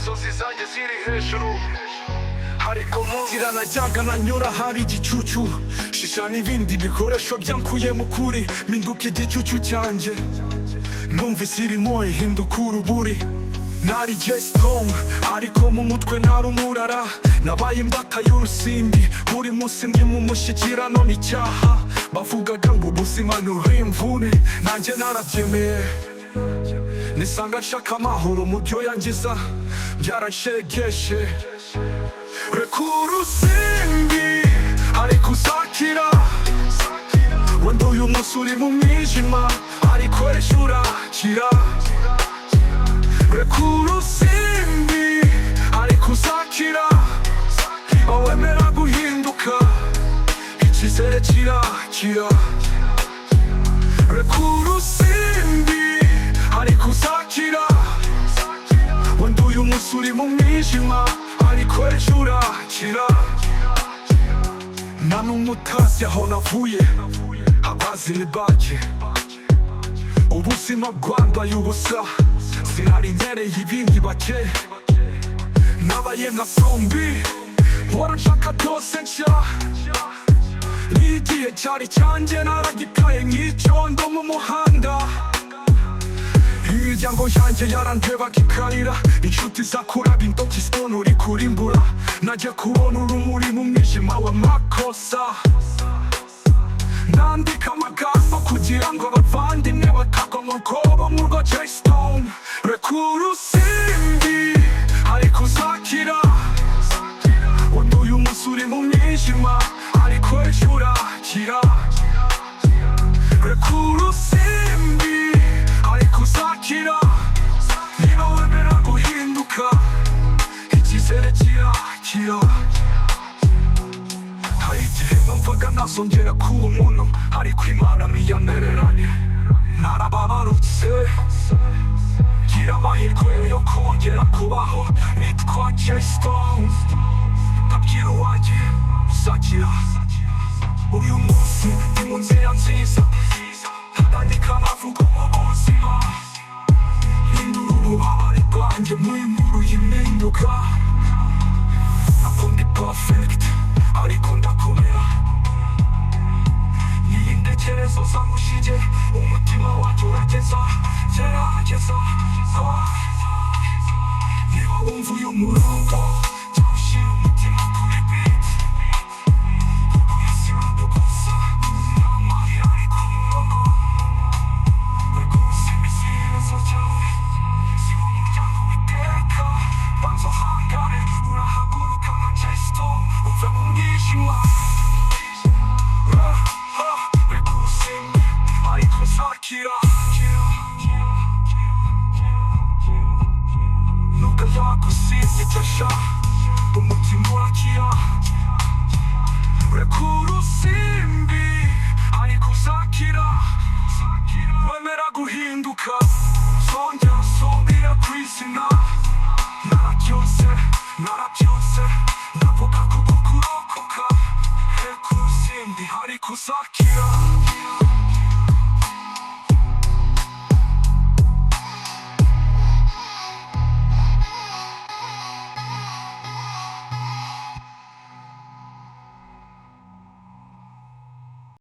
inzozi zanjye ziri hejuru ariko mu nzira najyaga nanyura hari igicucu shisha n'ibindi bikoresho byankuye mu kuri mpinduka igicucu cyanjye numvise irimo ihinduka uruburi nari strong ariko mu mutwe nari umurara nabaye imbata y'urusimbi buri munsi ndi mu mushyikirano n'icyaha bavugaga ngo ubuzima ni uw'imvune nanjye narabyemeye nisanga nshaka amahoro mu byo yangiza byaranshegeshe Rekurusimbi ariko uzakira wenda uyu munsi uri mu mwijima ariko ejo urakira Rekurusimbi ariko uzakira wemera guhinduka icyizere kirakira Rekurusimbi ariko uzakira wenda uyu munsi uri mu mwijima ariko ejo urakira nta n'umwe utazi aho navuye abazi ni bake ubuzima bwambaye ubusa sinari nkereye ibindi bake nabaye nka zombi mpora nshaka byose nshya n'igihe cyari cyanjye naragitaye nk'icyondo mu muhanda imiryango yanjye yarandebaga ikarira inshuti zakuraba intoki zone uri kurimbura najya kubona urumuri mu mwijima w'amakosa nandika amagambo kugira ngo abavandimwe batagwa mu rwobo nk'urwa Stone Rekurusimbi ariko uzakira wenda uyu munsi uri mu mwijima ariko ejo urakira Rekurusimbi ariko uzakira niba wemera guhinduka icyizere kirakira hari igihe numvaga ntazongera kuba umuntu ariko Imana ntiyantereranye narababarutse gira amahirwe yo kongera kubaho nitwa Stone ndabwira uwanjye uzakira uyu munsi ndi mu nzira nziza ndandika amavugo mu buzima hindura ububabare bwanjye mu inkuru y'impinduka ntabwo ndi perfect ariko ndakomera n'intekerezo zamushije umutima wanjye urageza gerageza niba wumva uyu murongo jya ushyira umutima kuri beat uyashyira gusa n'amarira ari ku murongo Rekurusimbi si ibibazo cyawe si umuryango w'iteka banza uhangare urahaguruka nka Stone uve mu mwijima Rekurusimbi ariko uzakira nubwo yagusize icyasha umutima urakira Rekurusimbi ariko uzakira wemera guhinduka zongera ku izina narabyose ndavuga ko kurokoka Rekurusimbi ariko uzakira